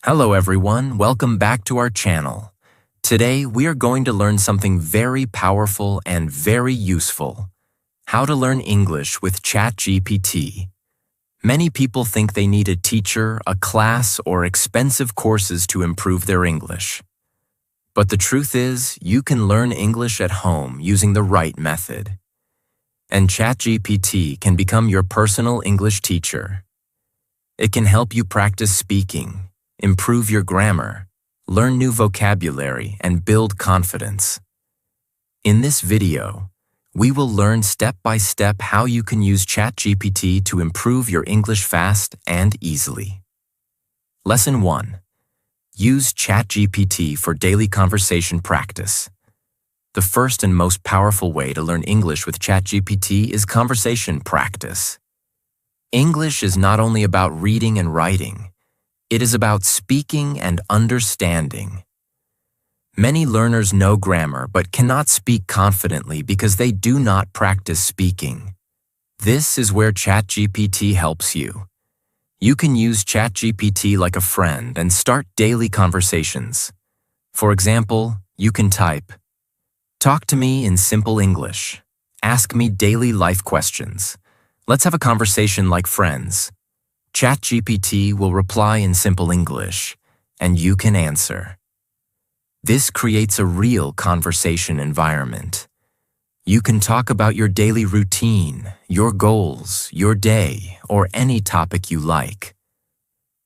Hello everyone, welcome back to our channel. Today we are going to learn something very powerful and very useful. How to learn English with ChatGPT. Many people think they need a teacher, a class, or expensive courses to improve their English. But the truth is, you can learn English at home using the right method. And ChatGPT can become your personal English teacher. It can help you practice speaking, improve your grammar, learn new vocabulary, and build confidence. In this video, we will learn step by step how you can use ChatGPT to improve your English fast and easily. Lesson 1. Use ChatGPT for daily conversation practice. The first and most powerful way to learn English with ChatGPT is conversation practice. English is not only about reading and writing, it is about speaking and understanding. Many learners know grammar but cannot speak confidently because they do not practice speaking. This is where ChatGPT helps you. You can use ChatGPT like a friend and start daily conversations. For example, you can type, "Talk to me in simple English. Ask me daily life questions. Let's have a conversation like friends." ChatGPT will reply in simple English, and you can answer. This creates a real conversation environment. You can talk about your daily routine, your goals, your day, or any topic you like.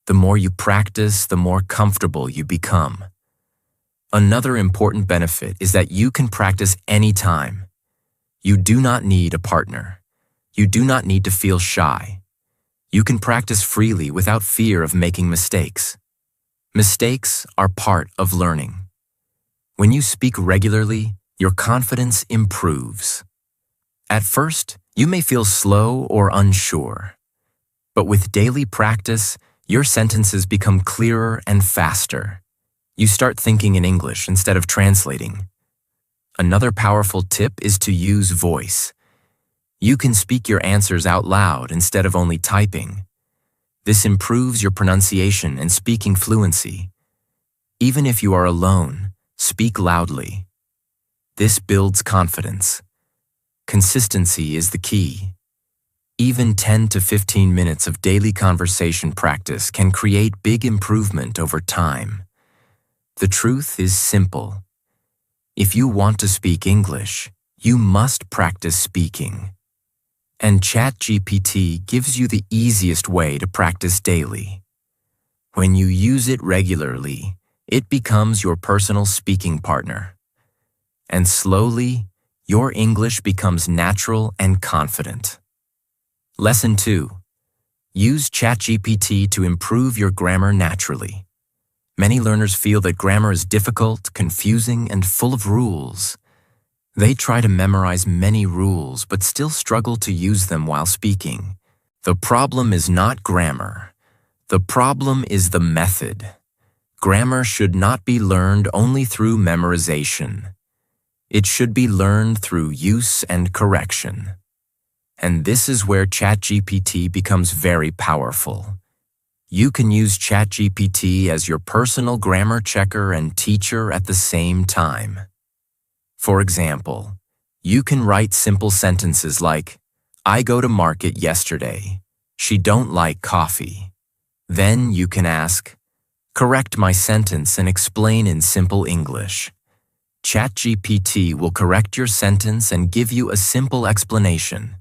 The more you practice, the more comfortable you become. Another important benefit is that you can practice anytime. You do not need a partner. You do not need to feel shy. You can practice freely without fear of making mistakes. Mistakes are part of learning. When you speak regularly, your confidence improves. At first, you may feel slow or unsure. But with daily practice, your sentences become clearer and faster. You start thinking in English instead of translating. Another powerful tip is to use voice. You can speak your answers out loud instead of only typing. This improves your pronunciation and speaking fluency. Even if you are alone, speak loudly. This builds confidence. Consistency is the key. Even 10 to 15 minutes of daily conversation practice can create big improvement over time. The truth is simple. If you want to speak English, you must practice speaking. And ChatGPT gives you the easiest way to practice daily. When you use it regularly, it becomes your personal speaking partner. And slowly, your English becomes natural and confident. Lesson 2. Use ChatGPT to improve your grammar naturally. Many learners feel that grammar is difficult, confusing, and full of rules. They try to memorize many rules but still struggle to use them while speaking. The problem is not grammar. The problem is the method. Grammar should not be learned only through memorization. It should be learned through use and correction. And this is where ChatGPT becomes very powerful. You can use ChatGPT as your personal grammar checker and teacher at the same time. For example, you can write simple sentences like, "I go to market yesterday. She don't like coffee." Then you can ask, "Correct my sentence and explain in simple English." ChatGPT will correct your sentence and give you a simple explanation.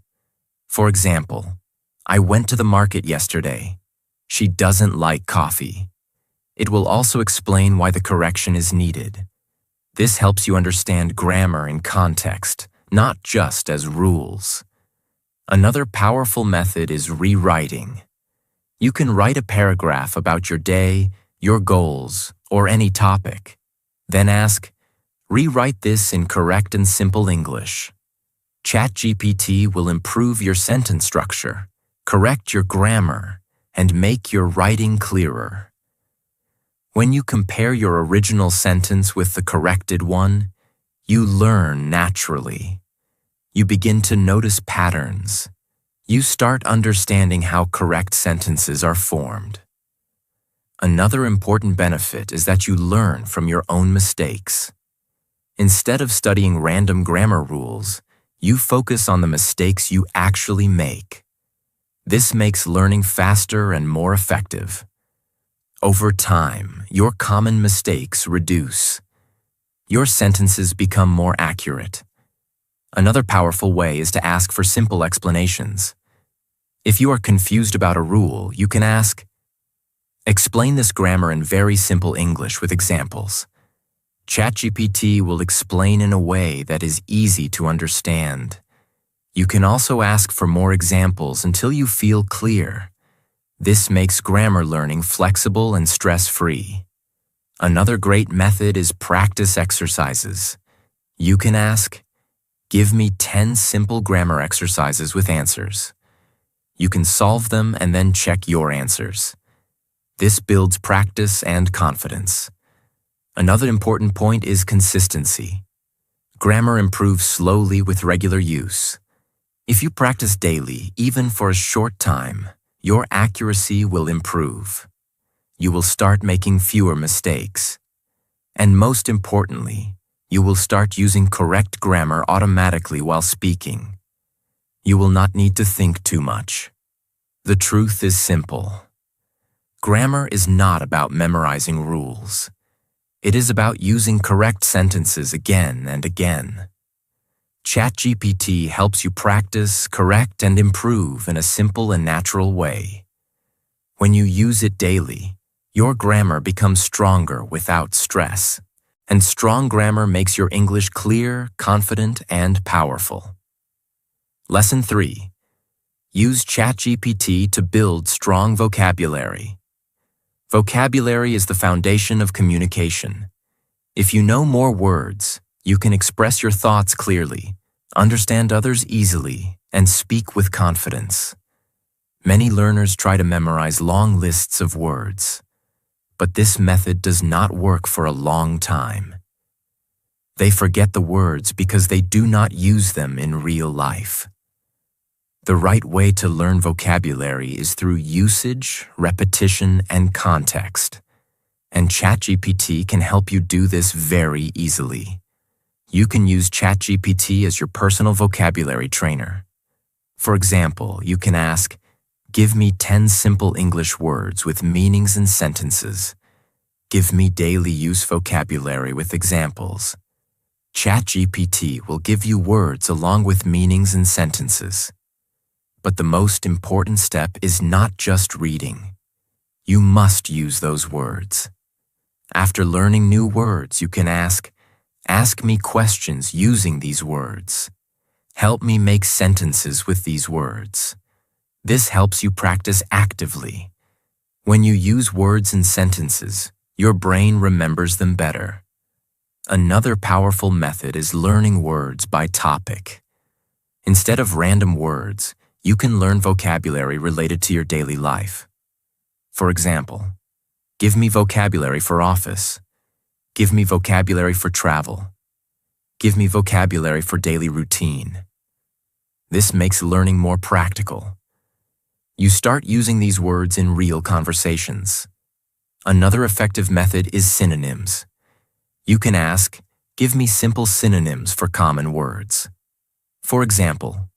For example, "I went to the market yesterday. She doesn't like coffee." It will also explain why the correction is needed. This helps you understand grammar in context, not just as rules. Another powerful method is rewriting. You can write a paragraph about your day, your goals, or any topic. Then ask, "Rewrite this in correct and simple English." ChatGPT will improve your sentence structure, correct your grammar, and make your writing clearer. When you compare your original sentence with the corrected one, you learn naturally. You begin to notice patterns. You start understanding how correct sentences are formed. Another important benefit is that you learn from your own mistakes. Instead of studying random grammar rules, you focus on the mistakes you actually make. This makes learning faster and more effective. Over time, your common mistakes reduce. Your sentences become more accurate. Another powerful way is to ask for simple explanations. If you are confused about a rule, you can ask, "Explain this grammar in very simple English with examples." ChatGPT will explain in a way that is easy to understand. You can also ask for more examples until you feel clear. This makes grammar learning flexible and stress-free. Another great method is practice exercises. You can ask, "Give me 10 simple grammar exercises with answers." You can solve them and then check your answers. This builds practice and confidence. Another important point is consistency. Grammar improves slowly with regular use. If you practice daily, even for a short time, your accuracy will improve. You will start making fewer mistakes. And most importantly, you will start using correct grammar automatically while speaking. You will not need to think too much. The truth is simple. Grammar is not about memorizing rules. It is about using correct sentences again and again. ChatGPT helps you practice, correct, and improve in a simple and natural way. When you use it daily, your grammar becomes stronger without stress. And strong grammar makes your English clear, confident, and powerful. Lesson 3. Use ChatGPT to build strong vocabulary. Vocabulary is the foundation of communication. If you know more words, you can express your thoughts clearly, understand others easily, and speak with confidence. Many learners try to memorize long lists of words, but this method does not work for a long time. They forget the words because they do not use them in real life. The right way to learn vocabulary is through usage, repetition, and context. And ChatGPT can help you do this very easily. You can use ChatGPT as your personal vocabulary trainer. For example, you can ask, "Give me 10 simple English words with meanings and sentences. Give me daily use vocabulary with examples." ChatGPT will give you words along with meanings and sentences. But the most important step is not just reading. You must use those words. After learning new words, you can ask me questions using these words. Help me make sentences with these words. This helps you practice actively. When you use words and sentences, your brain remembers them better. Another powerful method is learning words by topic. Instead of random words, you can learn vocabulary related to your daily life. For example, give me vocabulary for office. Give me vocabulary for travel. Give me vocabulary for daily routine. This makes learning more practical. You start using these words in real conversations. Another effective method is synonyms. You can ask, "Give me simple synonyms for common words." For example,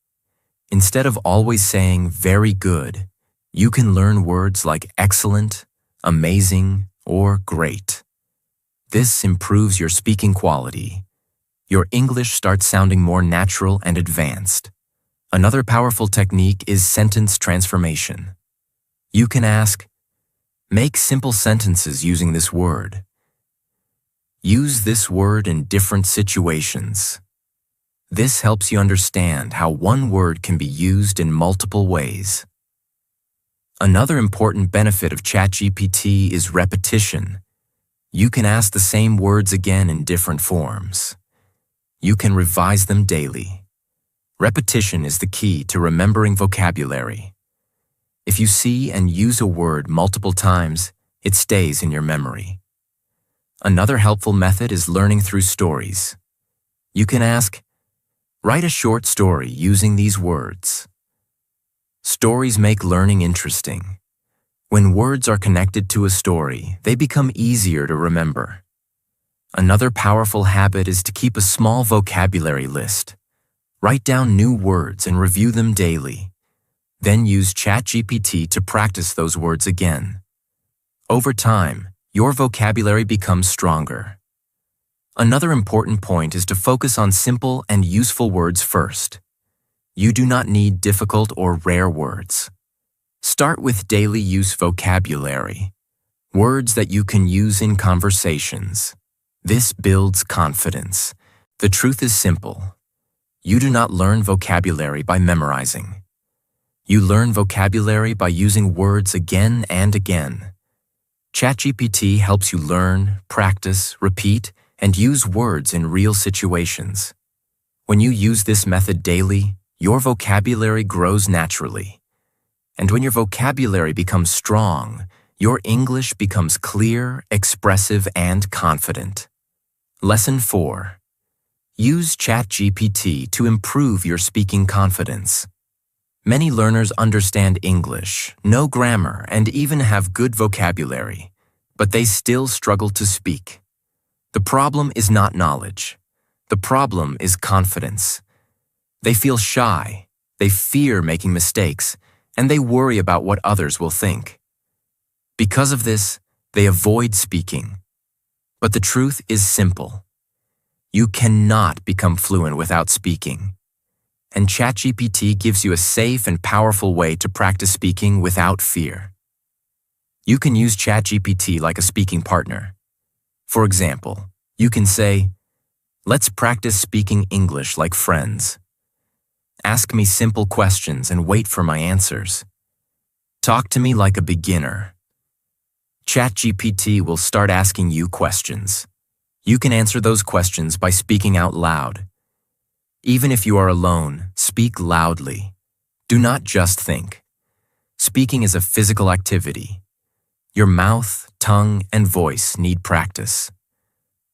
instead of always saying "very good," you can learn words like excellent, amazing, or great. This improves your speaking quality. Your English starts sounding more natural and advanced. Another powerful technique is sentence transformation. You can ask, "Make simple sentences using this word." Use this word in different situations. This helps you understand how one word can be used in multiple ways. Another important benefit of ChatGPT is repetition. You can ask the same words again in different forms. You can revise them daily. Repetition is the key to remembering vocabulary. If you see and use a word multiple times, it stays in your memory. Another helpful method is learning through stories. You can ask, "Write a short story using these words." Stories make learning interesting. When words are connected to a story, they become easier to remember. Another powerful habit is to keep a small vocabulary list. Write down new words and review them daily. Then use ChatGPT to practice those words again. Over time, your vocabulary becomes stronger. Another important point is to focus on simple and useful words first. You do not need difficult or rare words. Start with daily use vocabulary, words that you can use in conversations. This builds confidence. The truth is simple. You do not learn vocabulary by memorizing. You learn vocabulary by using words again and again. ChatGPT helps you learn, practice, repeat, and use words in real situations. When you use this method daily, your vocabulary grows naturally. And when your vocabulary becomes strong, your English becomes clear, expressive, and confident. Lesson 4. Use ChatGPT to improve your speaking confidence. Many learners understand English, know grammar, and even have good vocabulary, but they still struggle to speak. The problem is not knowledge. The problem is confidence. They feel shy, they fear making mistakes, and they worry about what others will think. Because of this, they avoid speaking. But the truth is simple. You cannot become fluent without speaking. And ChatGPT gives you a safe and powerful way to practice speaking without fear. You can use ChatGPT like a speaking partner. For example, you can say, "Let's practice speaking English like friends. Ask me simple questions and wait for my answers. Talk to me like a beginner." ChatGPT will start asking you questions. You can answer those questions by speaking out loud. Even if you are alone, speak loudly. Do not just think. Speaking is a physical activity. Your mouth, tongue, and voice need practice.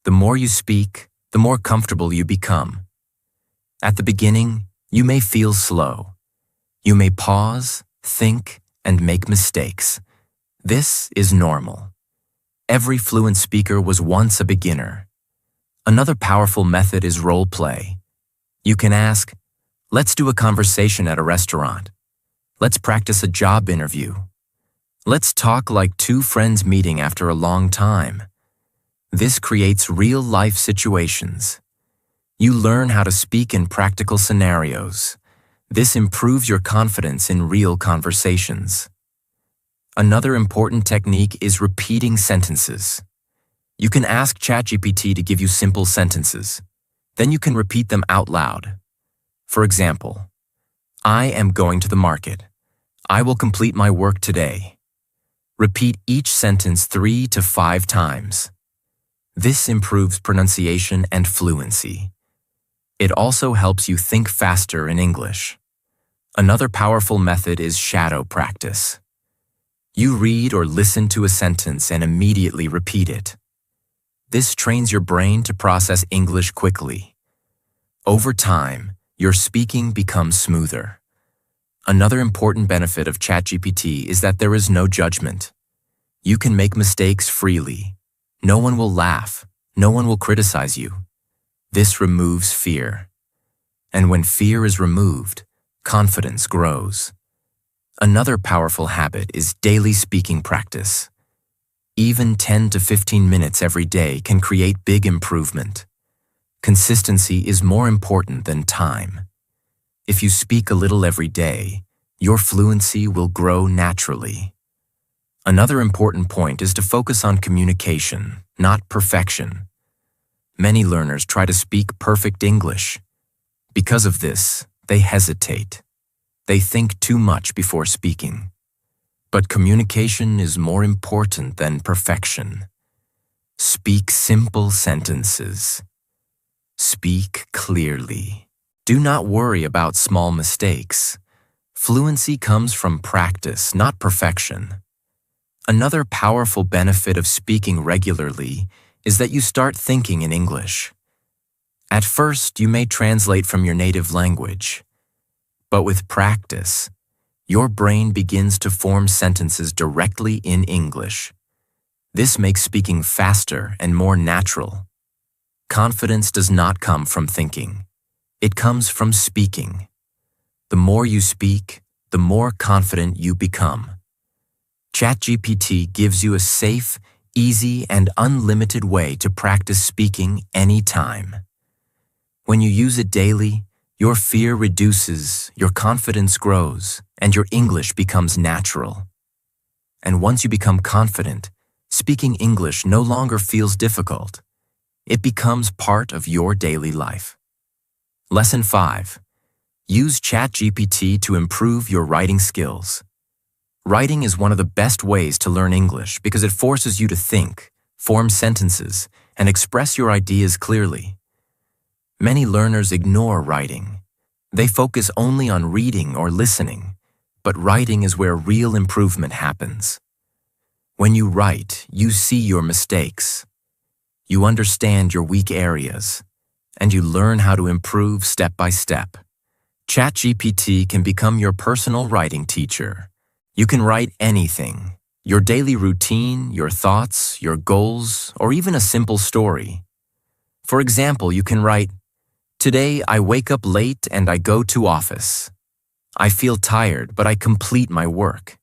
The more you speak, the more comfortable you become. At the beginning, you may feel slow. You may pause, think, and make mistakes. This is normal. Every fluent speaker was once a beginner. Another powerful method is role play. You can ask, "Let's do a conversation at a restaurant. Let's practice a job interview. Let's talk like two friends meeting after a long time." This creates real-life situations. You learn how to speak in practical scenarios. This improves your confidence in real conversations. Another important technique is repeating sentences. You can ask ChatGPT to give you simple sentences. Then you can repeat them out loud. For example, "I am going to the market. I will complete my work today." Repeat each sentence 3 to 5 times. This improves pronunciation and fluency. It also helps you think faster in English. Another powerful method is shadow practice. You read or listen to a sentence and immediately repeat it. This trains your brain to process English quickly. Over time, your speaking becomes smoother. Another important benefit of ChatGPT is that there is no judgment. You can make mistakes freely. No one will laugh. No one will criticize you. This removes fear. And when fear is removed, confidence grows. Another powerful habit is daily speaking practice. Even 10 to 15 minutes every day can create big improvement. Consistency is more important than time. If you speak a little every day, your fluency will grow naturally. Another important point is to focus on communication, not perfection. Many learners try to speak perfect English. Because of this, they hesitate. They think too much before speaking. But communication is more important than perfection. Speak simple sentences. Speak clearly. Do not worry about small mistakes. Fluency comes from practice, not perfection. Another powerful benefit of speaking regularly is that you start thinking in English. At first, you may translate from your native language, but with practice, Your brain begins to form sentences directly in English. This makes speaking faster and more natural. Confidence does not come from thinking. It comes from speaking. The more you speak, the more confident you become. ChatGPT gives you a safe, easy, and unlimited way to practice speaking anytime. When you use it daily, your fear reduces, your confidence grows, and your English becomes natural. And once you become confident, speaking English no longer feels difficult. It becomes part of your daily life. Lesson 5. Use ChatGPT to improve your writing skills. Writing is one of the best ways to learn English because it forces you to think, form sentences, and express your ideas clearly. Many learners ignore writing. They focus only on reading or listening, but writing is where real improvement happens. When you write, you see your mistakes. You understand your weak areas, and you learn how to improve step by step. ChatGPT can become your personal writing teacher. You can write anything, your daily routine, your thoughts, your goals, or even a simple story. For example, you can write, "Today I wake up late and I go to office. I feel tired, but I complete my work."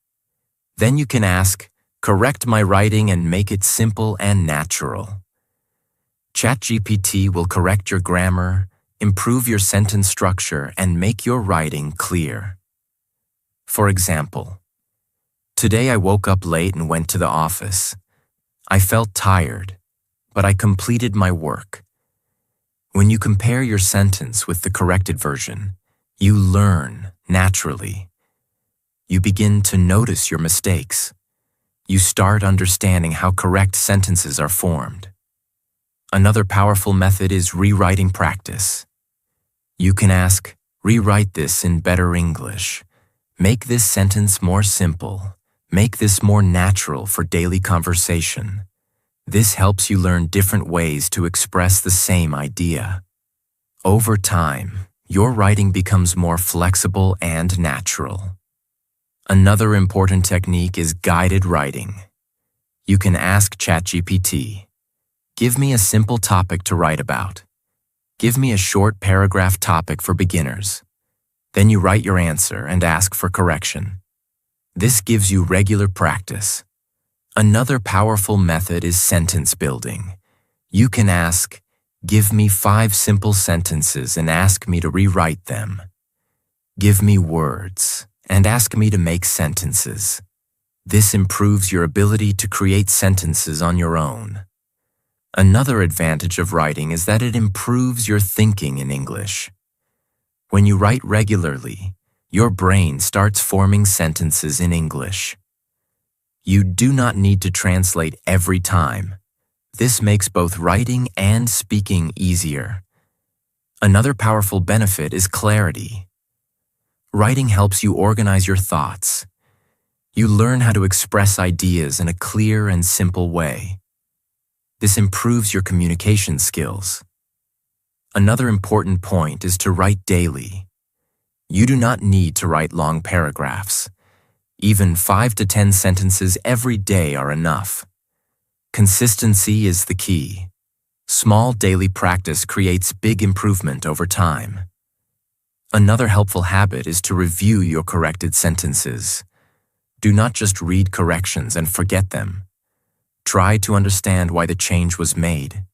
Then you can ask, "Correct my writing and make it simple and natural." ChatGPT will correct your grammar, improve your sentence structure, and make your writing clear. For example, "Today I woke up late and went to the office. I felt tired, but I completed my work." When you compare your sentence with the corrected version, you learn naturally. You begin to notice your mistakes. You start understanding how correct sentences are formed. Another powerful method is rewriting practice. You can ask, "Rewrite this in better English. Make this sentence more simple. Make this more natural for daily conversation." This helps you learn different ways to express the same idea. Over time, your writing becomes more flexible and natural. Another important technique is guided writing. You can ask ChatGPT, "Give me a simple topic to write about. Give me a short paragraph topic for beginners." Then you write your answer and ask for correction. This gives you regular practice. Another powerful method is sentence building. You can ask, "Give me 5 simple sentences and ask me to rewrite them. Give me words and ask me to make sentences." This improves your ability to create sentences on your own. Another advantage of writing is that it improves your thinking in English. When you write regularly, your brain starts forming sentences in English. You do not need to translate every time. This makes both writing and speaking easier. Another powerful benefit is clarity. Writing helps you organize your thoughts. You learn how to express ideas in a clear and simple way. This improves your communication skills. Another important point is to write daily. You do not need to write long paragraphs. Even 5 to 10 sentences every day are enough. Consistency is the key. Small daily practice creates big improvement over time. Another helpful habit is to review your corrected sentences. Do not just read corrections and forget them. Try to understand why the change was made.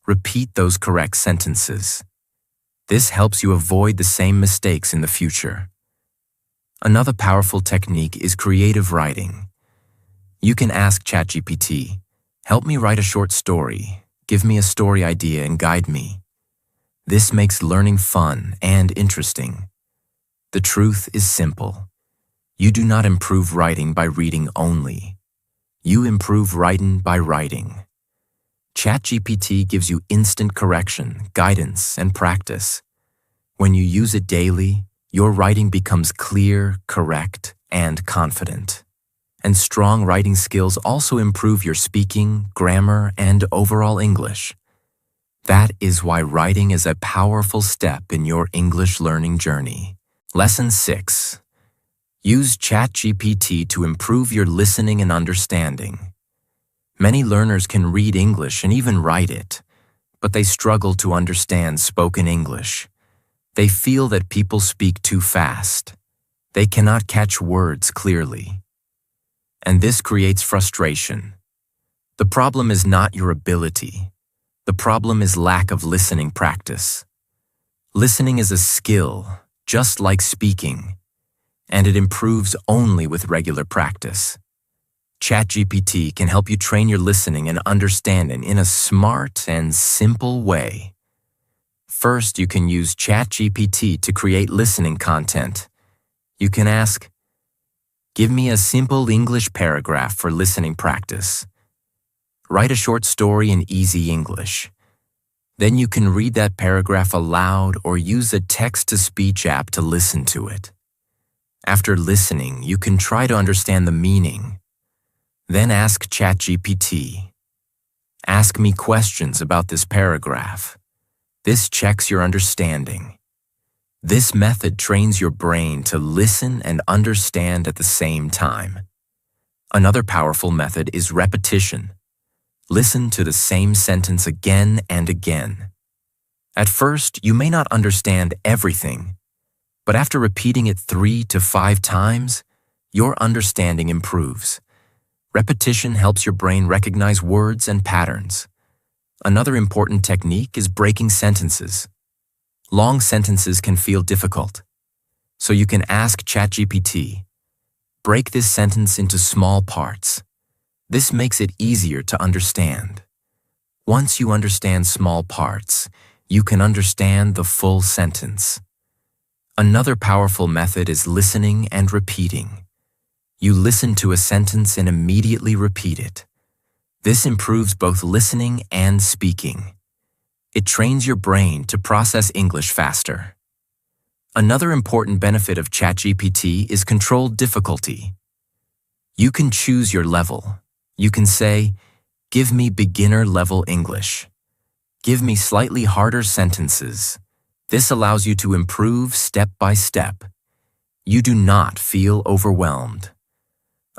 Repeat those correct sentences. This helps you avoid the same mistakes in the future. Another powerful technique is creative writing. You can ask ChatGPT, "Help me write a short story. Give me a story idea and guide me." This makes learning fun and interesting. The truth is simple. You do not improve writing by reading only. You improve writing by writing. ChatGPT gives you instant correction, guidance, and practice. When you use it daily, your writing becomes clear, correct, and confident. And strong writing skills also improve your speaking, grammar, and overall English. That is why writing is a powerful step in your English learning journey. Lesson 6. Use ChatGPT to improve your listening and understanding. Many learners can read English and even write it, but they struggle to understand spoken English. They feel that people speak too fast. They cannot catch words clearly. And this creates frustration. The problem is not your ability. The problem is lack of listening practice. Listening is a skill, just like speaking, and it improves only with regular practice. ChatGPT can help you train your listening and understanding in a smart and simple way. First, you can use ChatGPT to create listening content. You can ask, "Give me a simple English paragraph for listening practice." Write a short story in easy English. Then you can read that paragraph aloud or use a text-to-speech app to listen to it. After listening, you can try to understand the meaning. Then ask ChatGPT, "Ask me questions about this paragraph." This checks your understanding. This method trains your brain to listen and understand at the same time. Another powerful method is repetition. Listen to the same sentence again and again. At first, you may not understand everything, but after repeating it 3 to 5 times, your understanding improves. Repetition helps your brain recognize words and patterns. Another important technique is breaking sentences. Long sentences can feel difficult, so you can ask ChatGPT, "Break this sentence into small parts." This makes it easier to understand. Once you understand small parts, you can understand the full sentence. Another powerful method is listening and repeating. You listen to a sentence and immediately repeat it. This improves both listening and speaking. It trains your brain to process English faster. Another important benefit of ChatGPT is controlled difficulty. You can choose your level. You can say, "Give me beginner-level English." Give me slightly harder sentences. This allows you to improve step by step. You do not feel overwhelmed.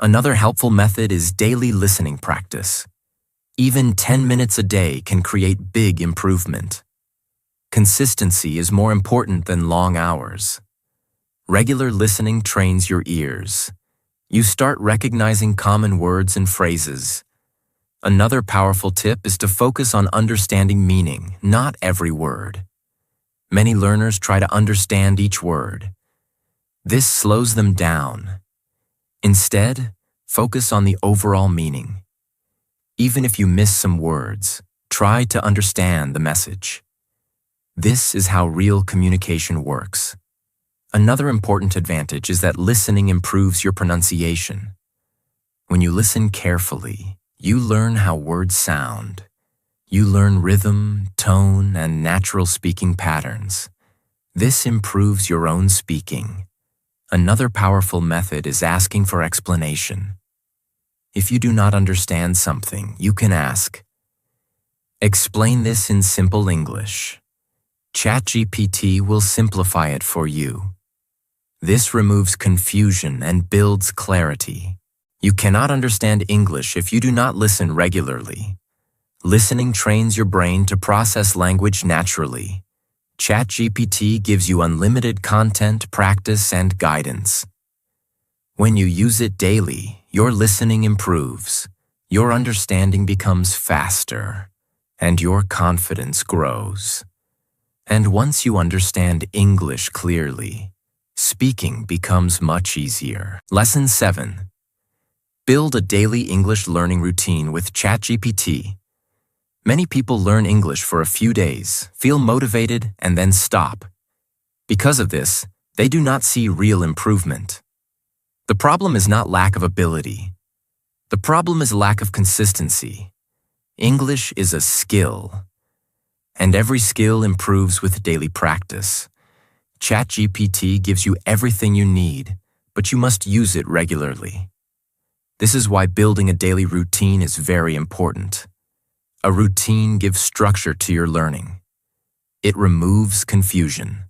Another helpful method is daily listening practice. Even 10 minutes a day can create big improvement. Consistency is more important than long hours. Regular listening trains your ears. You start recognizing common words and phrases. Another powerful tip is to focus on understanding meaning, not every word. Many learners try to understand each word. This slows them down. Instead, focus on the overall meaning. Even if you miss some words, try to understand the message. This is how real communication works. Another important advantage is that listening improves your pronunciation. When you listen carefully, you learn how words sound. You learn rhythm, tone, and natural speaking patterns. This improves your own speaking. Another powerful method is asking for explanation. If you do not understand something, you can ask, "Explain this in simple English." ChatGPT will simplify it for you. This removes confusion and builds clarity. You cannot understand English if you do not listen regularly. Listening trains your brain to process language naturally. ChatGPT gives you unlimited content, practice, and guidance. When you use it daily, your listening improves, your understanding becomes faster, and your confidence grows. And once you understand English clearly, speaking becomes much easier. Lesson 7. Build a daily English learning routine with ChatGPT. Many people learn English for a few days, feel motivated, and then stop. Because of this, they do not see real improvement. The problem is not lack of ability. The problem is lack of consistency. English is a skill, and every skill improves with daily practice. ChatGPT gives you everything you need, but you must use it regularly. This is why building a daily routine is very important. A routine gives structure to your learning. It removes confusion.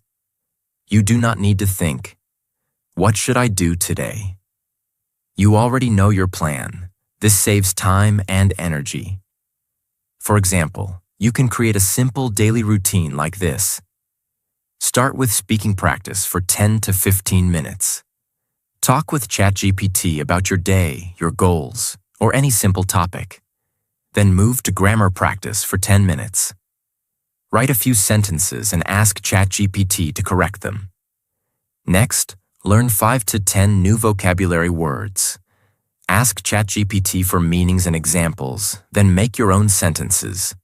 You do not need to think, What should I do today? You already know your plan. This saves time and energy. For example, you can create a simple daily routine like this. Start with speaking practice for 10 to 15 minutes. Talk with ChatGPT about your day, your goals, or any simple topic. Then move to grammar practice for 10 minutes. Write a few sentences and ask ChatGPT to correct them. Next, learn 5 to 10 new vocabulary words. Ask ChatGPT for meanings and examples, then make your own sentences.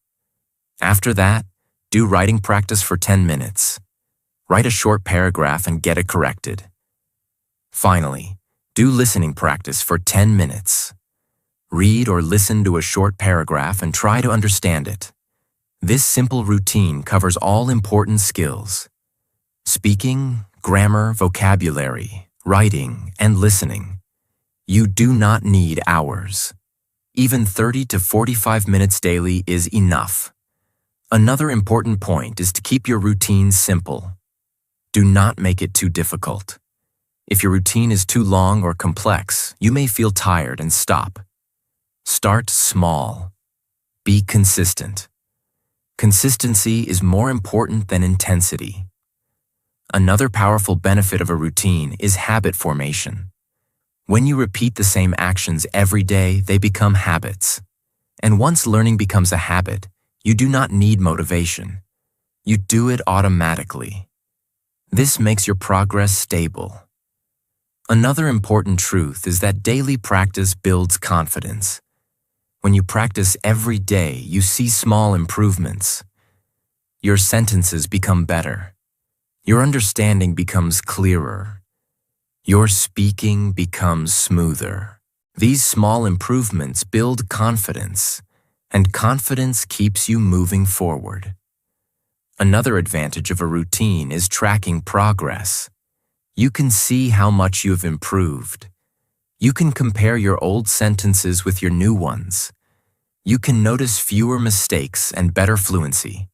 After that, do writing practice for 10 minutes. Write a short paragraph and get it corrected. Finally, do listening practice for 10 minutes. Read or listen to a short paragraph and try to understand it. This simple routine covers all important skills: speaking, grammar, vocabulary, writing, and listening. You do not need hours. Even 30 to 45 minutes daily is enough. Another important point is to keep your routine simple. Do not make it too difficult. If your routine is too long or complex, you may feel tired and stop. Start small. Be consistent. Consistency is more important than intensity. Another powerful benefit of a routine is habit formation. When you repeat the same actions every day, they become habits. And once learning becomes a habit, you do not need motivation. You do it automatically. This makes your progress stable. Another important truth is that daily practice builds confidence. When you practice every day, you see small improvements. Your sentences become better. Your understanding becomes clearer. Your speaking becomes smoother. These small improvements build confidence, and confidence keeps you moving forward. Another advantage of a routine is tracking progress. You can see how much you have improved. You can compare your old sentences with your new ones. You can notice fewer mistakes and better fluency.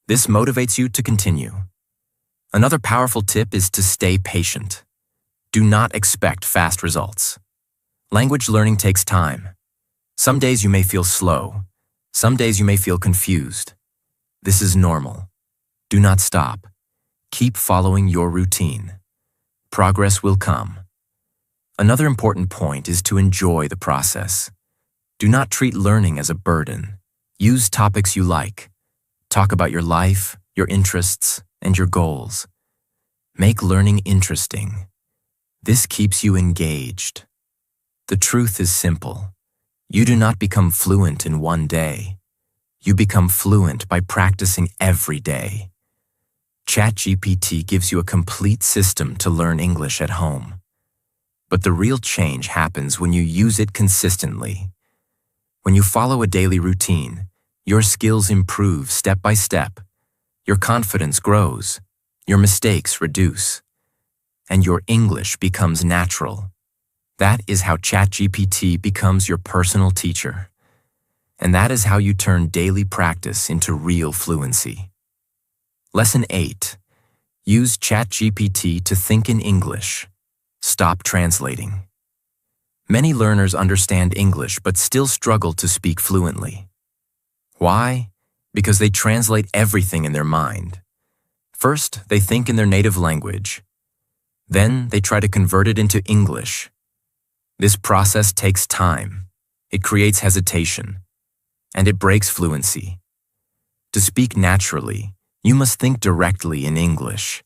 This motivates you to continue. Another powerful tip is to stay patient. Do not expect fast results. Language learning takes time. Some days you may feel slow. Some days you may feel confused. This is normal. Do not stop. Keep following your routine. Progress will come. Another important point is to enjoy the process. Do not treat learning as a burden. Use topics you like. Talk about your life, your interests, and your goals. Make learning interesting. This keeps you engaged. The truth is simple. You do not become fluent in one day. You become fluent by practicing every day. ChatGPT gives you a complete system to learn English at home. But the real change happens when you use it consistently. When you follow a daily routine, your skills improve step by step. Your confidence grows. Your mistakes reduce. And your English becomes natural. That is how ChatGPT becomes your personal teacher. And that is how you turn daily practice into real fluency. Lesson 8. Use ChatGPT to think in English. Stop translating. Many learners understand English but still struggle to speak fluently. Why? Because they translate everything in their mind. First, they think in their native language. Then, they try to convert it into English. This process takes time. It creates hesitation. And it breaks fluency. To speak naturally, you must think directly in English.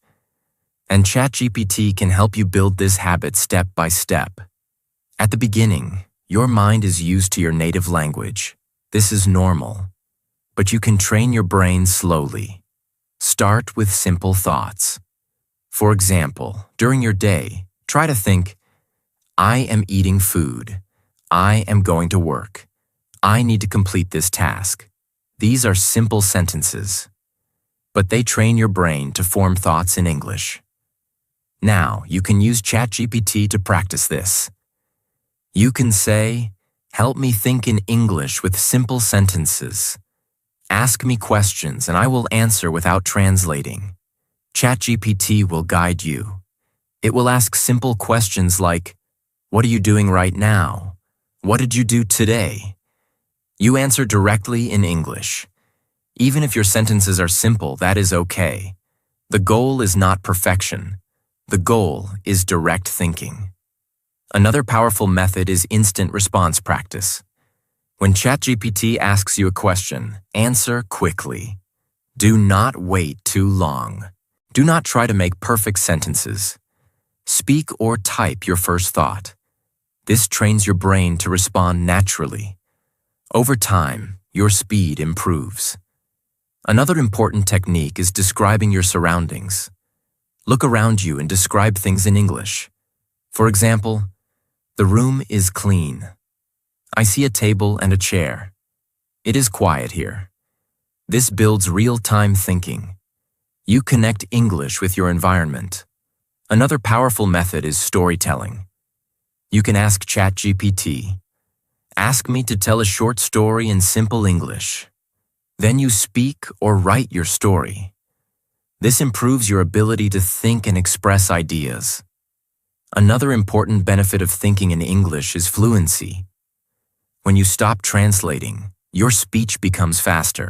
And ChatGPT can help you build this habit step by step. At the beginning, your mind is used to your native language. This is normal. But you can train your brain slowly. Start with simple thoughts. For example, during your day, try to think, I am eating food. I am going to work. I need to complete this task. These are simple sentences. But they train your brain to form thoughts in English. Now, you can use ChatGPT to practice this. You can say, help me think in English with simple sentences. Ask me questions and I will answer without translating. ChatGPT will guide you. It will ask simple questions like, "What are you doing right now? What did you do today?" You answer directly in English. Even if your sentences are simple, that is okay. The goal is not perfection. The goal is direct thinking. Another powerful method is instant response practice. When ChatGPT asks you a question, answer quickly. Do not wait too long. Do not try to make perfect sentences. Speak or type your first thought. This trains your brain to respond naturally. Over time, your speed improves. Another important technique is describing your surroundings. Look around you and describe things in English. For example, the room is clean. I see a table and a chair. It is quiet here. This builds real-time thinking. You connect English with your environment. Another powerful method is storytelling. You can ask ChatGPT, "Ask me to tell a short story in simple English." Then you speak or write your story. This improves your ability to think and express ideas. Another important benefit of thinking in English is fluency. When you stop translating, your speech becomes faster.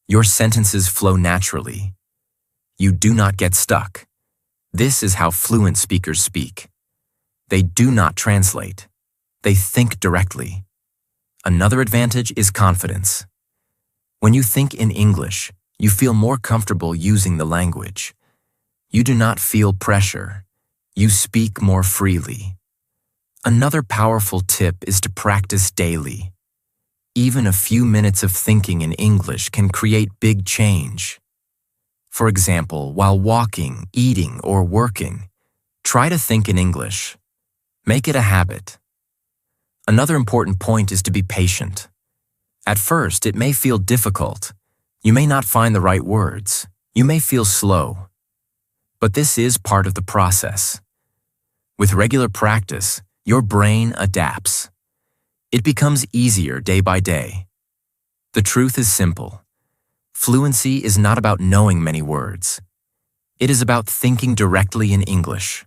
Your sentences flow naturally. You do not get stuck. This is how fluent speakers speak. They do not translate. They think directly. Another advantage is confidence. When you think in English, you feel more comfortable using the language. You do not feel pressure. You speak more freely. Another powerful tip is to practice daily. Even a few minutes of thinking in English can create big change. For example, while walking, eating, or working, try to think in English. Make it a habit. Another important point is to be patient. At first, it may feel difficult. You may not find the right words. You may feel slow. But this is part of the process. With regular practice, your brain adapts. It becomes easier day by day. The truth is simple. Fluency is not about knowing many words. It is about thinking directly in English.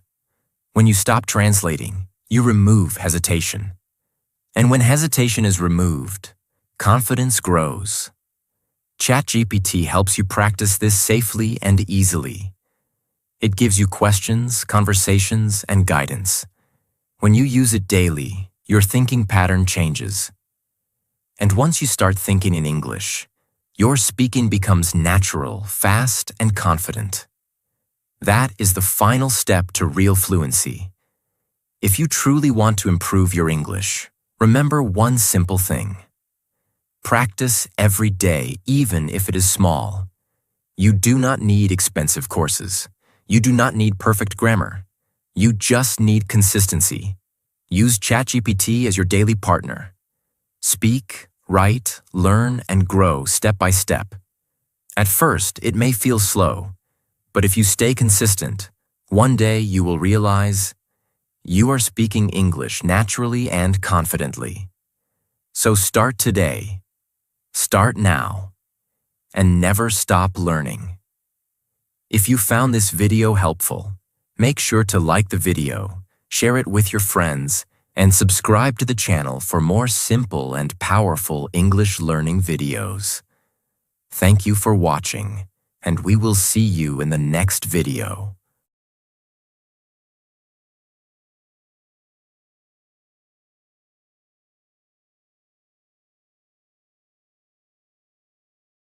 When you stop translating, you remove hesitation. And when hesitation is removed, confidence grows. ChatGPT helps you practice this safely and easily. It gives you questions, conversations, and guidance. When you use it daily, your thinking pattern changes. And once you start thinking in English, your speaking becomes natural, fast, and confident. That is the final step to real fluency. If you truly want to improve your English, remember one simple thing. Practice every day, even if it is small. You do not need expensive courses. You do not need perfect grammar. You just need consistency. Use ChatGPT as your daily partner. Speak, write, learn, and grow step by step. At first, it may feel slow, but if you stay consistent, one day you will realize you are speaking English naturally and confidently. So start today. Start now. And never stop learning. If you found this video helpful, make sure to like the video, share it with your friends, and subscribe to the channel for more simple and powerful English learning videos. Thank you for watching, and we will see you in the next video.